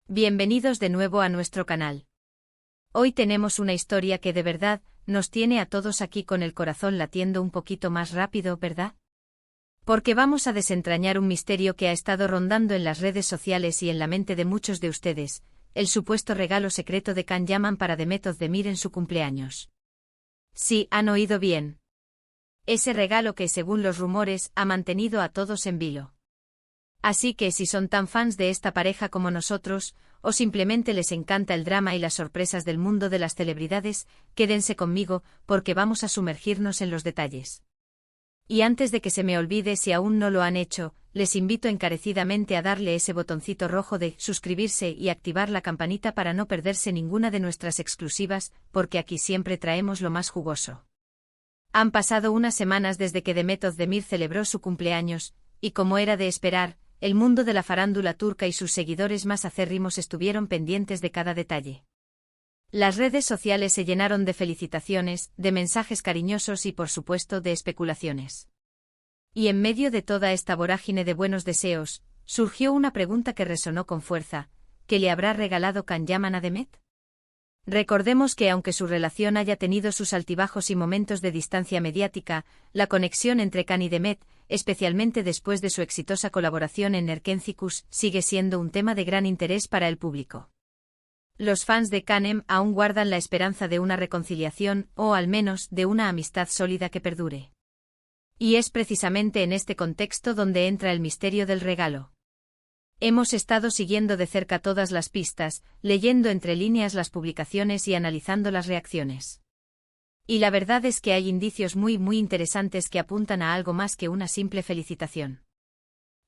Bienvenidos de nuevo a nuestro canal. Hoy tenemos una historia que de verdad nos tiene a todos aquí con el corazón latiendo un poquito más rápido, ¿verdad? Porque vamos a desentrañar un misterio que ha estado rondando en las redes sociales y en la mente de muchos de ustedes, el supuesto regalo secreto de Can Yaman para Demet Özdemir en su cumpleaños. Sí, han oído bien. Ese regalo que, según los rumores, ha mantenido a todos en vilo. Así que si son tan fans de esta pareja como nosotros, o simplemente les encanta el drama y las sorpresas del mundo de las celebridades, quédense conmigo, porque vamos a sumergirnos en los detalles. Y antes de que se me olvide, si aún no lo han hecho, les invito encarecidamente a darle ese botoncito rojo de suscribirse y activar la campanita para no perderse ninguna de nuestras exclusivas, porque aquí siempre traemos lo más jugoso. Han pasado unas semanas desde que Demet Özdemir celebró su cumpleaños, y como era de esperar, el mundo de la farándula turca y sus seguidores más acérrimos estuvieron pendientes de cada detalle. Las redes sociales se llenaron de felicitaciones, de mensajes cariñosos y por supuesto de especulaciones. Y en medio de toda esta vorágine de buenos deseos, surgió una pregunta que resonó con fuerza: ¿qué le habrá regalado Can Yaman a Demet? Recordemos que aunque su relación haya tenido sus altibajos y momentos de distancia mediática, la conexión entre Can y Demet, especialmente después de su exitosa colaboración en Erkencikus, sigue siendo un tema de gran interés para el público. Los fans de Can aún guardan la esperanza de una reconciliación, o al menos de una amistad sólida que perdure. Y es precisamente en este contexto donde entra el misterio del regalo. Hemos estado siguiendo de cerca todas las pistas, leyendo entre líneas las publicaciones y analizando las reacciones. Y la verdad es que hay indicios muy interesantes que apuntan a algo más que una simple felicitación.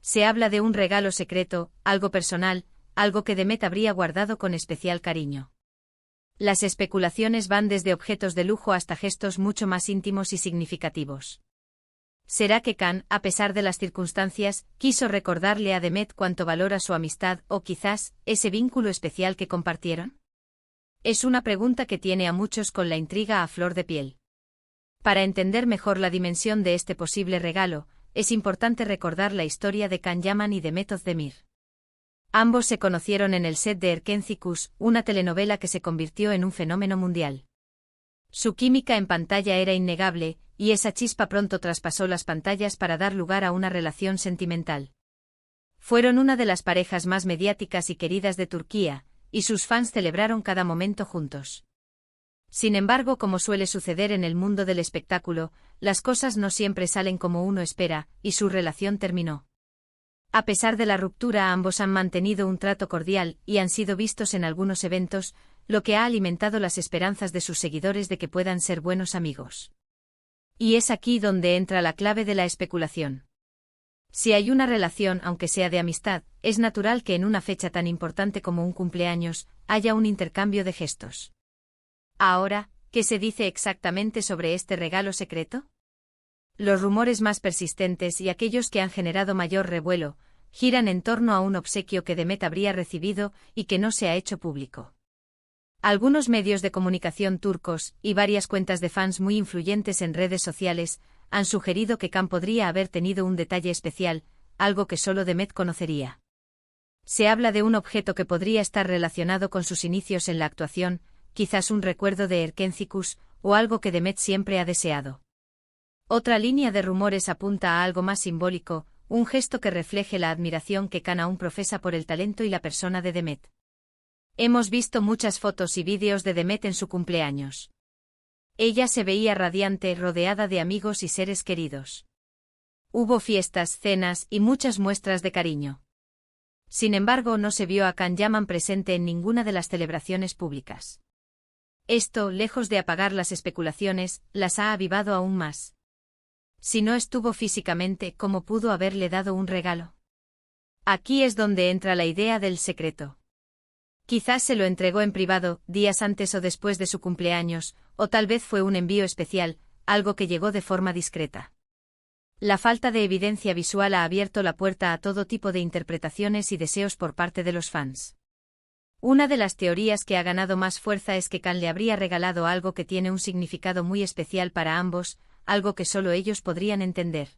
Se habla de un regalo secreto, algo personal, algo que Demet habría guardado con especial cariño. Las especulaciones van desde objetos de lujo hasta gestos mucho más íntimos y significativos. ¿Será que Can, a pesar de las circunstancias, quiso recordarle a Demet cuánto valora su amistad o quizás ese vínculo especial que compartieron? Es una pregunta que tiene a muchos con la intriga a flor de piel. Para entender mejor la dimensión de este posible regalo, es importante recordar la historia de Can Yaman y Demet Özdemir. Ambos se conocieron en el set de Erkencikus, una telenovela que se convirtió en un fenómeno mundial. Su química en pantalla era innegable, y esa chispa pronto traspasó las pantallas para dar lugar a una relación sentimental. Fueron una de las parejas más mediáticas y queridas de Turquía, y sus fans celebraron cada momento juntos. Sin embargo, como suele suceder en el mundo del espectáculo, las cosas no siempre salen como uno espera, y su relación terminó. A pesar de la ruptura, ambos han mantenido un trato cordial y han sido vistos en algunos eventos, lo que ha alimentado las esperanzas de sus seguidores de que puedan ser buenos amigos. Y es aquí donde entra la clave de la especulación. Si hay una relación, aunque sea de amistad, es natural que en una fecha tan importante como un cumpleaños, haya un intercambio de gestos. Ahora, ¿qué se dice exactamente sobre este regalo secreto? Los rumores más persistentes y aquellos que han generado mayor revuelo, giran en torno a un obsequio que Demet habría recibido y que no se ha hecho público. Algunos medios de comunicación turcos y varias cuentas de fans muy influyentes en redes sociales han sugerido que Can podría haber tenido un detalle especial, algo que solo Demet conocería. Se habla de un objeto que podría estar relacionado con sus inicios en la actuación, quizás un recuerdo de Erkencikus, o algo que Demet siempre ha deseado. Otra línea de rumores apunta a algo más simbólico, un gesto que refleje la admiración que Can aún profesa por el talento y la persona de Demet. Hemos visto muchas fotos y vídeos de Demet en su cumpleaños. Ella se veía radiante, rodeada de amigos y seres queridos. Hubo fiestas, cenas y muchas muestras de cariño. Sin embargo, no se vio a Can Yaman presente en ninguna de las celebraciones públicas. Esto, lejos de apagar las especulaciones, las ha avivado aún más. Si no estuvo físicamente, ¿cómo pudo haberle dado un regalo? Aquí es donde entra la idea del secreto. Quizás se lo entregó en privado, días antes o después de su cumpleaños, o tal vez fue un envío especial, algo que llegó de forma discreta. La falta de evidencia visual ha abierto la puerta a todo tipo de interpretaciones y deseos por parte de los fans. Una de las teorías que ha ganado más fuerza es que Can le habría regalado algo que tiene un significado muy especial para ambos, algo que solo ellos podrían entender.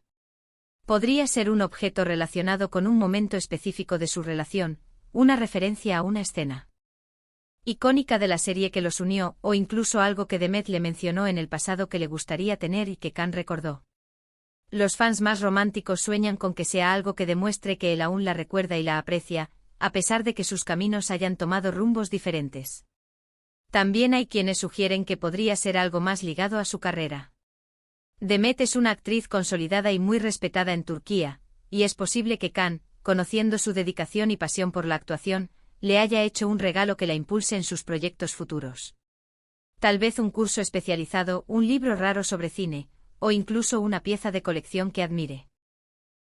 Podría ser un objeto relacionado con un momento específico de su relación, una referencia a una escena icónica de la serie que los unió, o incluso algo que Demet le mencionó en el pasado que le gustaría tener y que Khan recordó. Los fans más románticos sueñan con que sea algo que demuestre que él aún la recuerda y la aprecia, a pesar de que sus caminos hayan tomado rumbos diferentes. También hay quienes sugieren que podría ser algo más ligado a su carrera. Demet es una actriz consolidada y muy respetada en Turquía, y es posible que Khan, conociendo su dedicación y pasión por la actuación, le haya hecho un regalo que la impulse en sus proyectos futuros. Tal vez un curso especializado, un libro raro sobre cine, o incluso una pieza de colección que admire.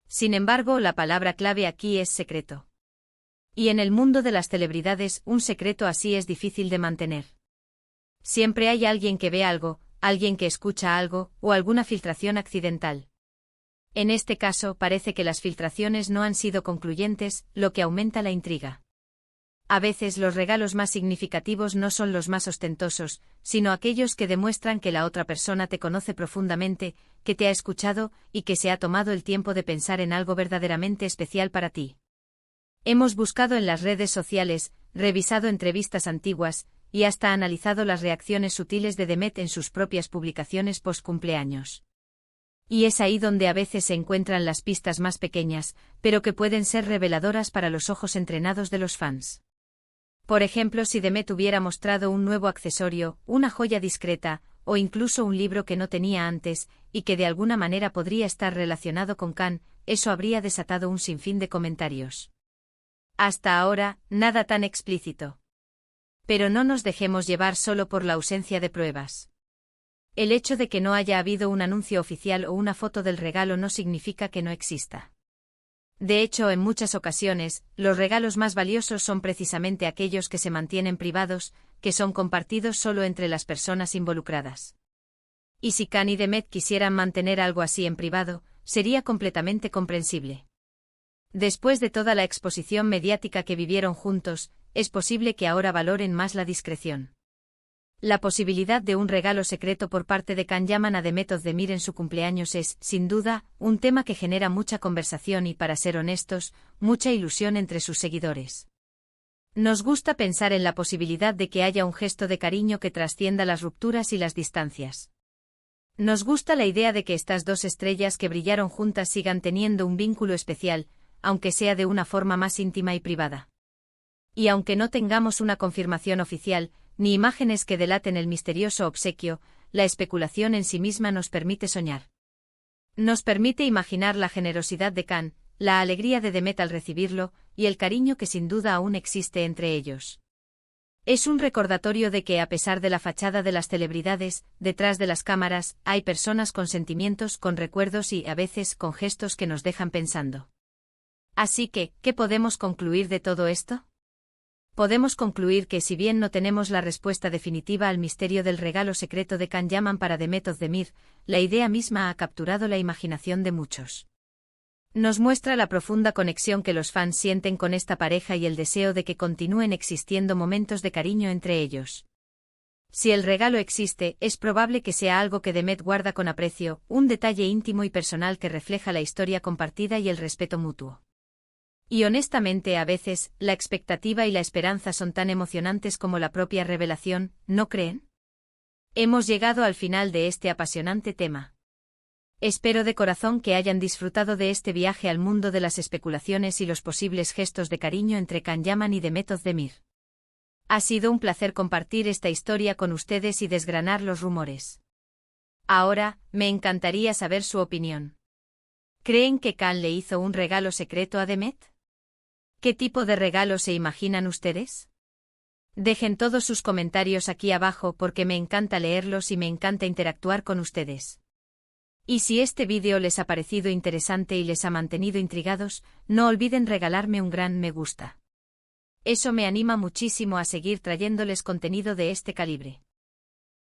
Sin embargo, la palabra clave aquí es secreto. Y en el mundo de las celebridades, un secreto así es difícil de mantener. Siempre hay alguien que ve algo, alguien que escucha algo, o alguna filtración accidental. En este caso, parece que las filtraciones no han sido concluyentes, lo que aumenta la intriga. A veces los regalos más significativos no son los más ostentosos, sino aquellos que demuestran que la otra persona te conoce profundamente, que te ha escuchado, y que se ha tomado el tiempo de pensar en algo verdaderamente especial para ti. Hemos buscado en las redes sociales, revisado entrevistas antiguas, y hasta analizado las reacciones sutiles de Demet en sus propias publicaciones post-cumpleaños. Y es ahí donde a veces se encuentran las pistas más pequeñas, pero que pueden ser reveladoras para los ojos entrenados de los fans. Por ejemplo, si Demet hubiera mostrado un nuevo accesorio, una joya discreta, o incluso un libro que no tenía antes, y que de alguna manera podría estar relacionado con Khan, eso habría desatado un sinfín de comentarios. Hasta ahora, nada tan explícito. Pero no nos dejemos llevar solo por la ausencia de pruebas. El hecho de que no haya habido un anuncio oficial o una foto del regalo no significa que no exista. De hecho, en muchas ocasiones, los regalos más valiosos son precisamente aquellos que se mantienen privados, que son compartidos solo entre las personas involucradas. Y si Khan y Demet quisieran mantener algo así en privado, sería completamente comprensible. Después de toda la exposición mediática que vivieron juntos, es posible que ahora valoren más la discreción. La posibilidad de un regalo secreto por parte de Khan Yaman a Demet Özdemir en su cumpleaños es, sin duda, un tema que genera mucha conversación y, para ser honestos, mucha ilusión entre sus seguidores. Nos gusta pensar en la posibilidad de que haya un gesto de cariño que trascienda las rupturas y las distancias. Nos gusta la idea de que estas dos estrellas que brillaron juntas sigan teniendo un vínculo especial, aunque sea de una forma más íntima y privada. Y aunque no tengamos una confirmación oficial, ni imágenes que delaten el misterioso obsequio, la especulación en sí misma nos permite soñar. Nos permite imaginar la generosidad de Khan, la alegría de Demet al recibirlo, y el cariño que sin duda aún existe entre ellos. Es un recordatorio de que, a pesar de la fachada de las celebridades, detrás de las cámaras, hay personas con sentimientos, con recuerdos y, a veces, con gestos que nos dejan pensando. Así que, ¿qué podemos concluir de todo esto? Podemos concluir que, si bien no tenemos la respuesta definitiva al misterio del regalo secreto de Khan Yaman para Demet Özdemir, la idea misma ha capturado la imaginación de muchos. Nos muestra la profunda conexión que los fans sienten con esta pareja y el deseo de que continúen existiendo momentos de cariño entre ellos. Si el regalo existe, es probable que sea algo que Demet guarda con aprecio, un detalle íntimo y personal que refleja la historia compartida y el respeto mutuo. Y honestamente, a veces, la expectativa y la esperanza son tan emocionantes como la propia revelación, ¿no creen? Hemos llegado al final de este apasionante tema. Espero de corazón que hayan disfrutado de este viaje al mundo de las especulaciones y los posibles gestos de cariño entre Khan Yaman y Demet Özdemir. Ha sido un placer compartir esta historia con ustedes y desgranar los rumores. Ahora, me encantaría saber su opinión. ¿Creen que Khan le hizo un regalo secreto a Demet? ¿Qué tipo de regalo se imaginan ustedes? Dejen todos sus comentarios aquí abajo porque me encanta leerlos y me encanta interactuar con ustedes. Y si este vídeo les ha parecido interesante y les ha mantenido intrigados, no olviden regalarme un gran me gusta. Eso me anima muchísimo a seguir trayéndoles contenido de este calibre.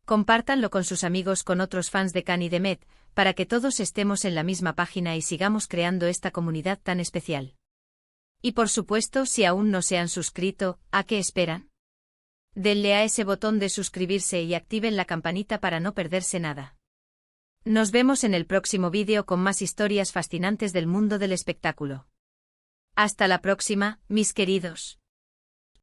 Compártanlo con sus amigos, con otros fans de Khan y Demet, para que todos estemos en la misma página y sigamos creando esta comunidad tan especial. Y por supuesto, si aún no se han suscrito, ¿a qué esperan? Denle a ese botón de suscribirse y activen la campanita para no perderse nada. Nos vemos en el próximo vídeo con más historias fascinantes del mundo del espectáculo. Hasta la próxima, mis queridos.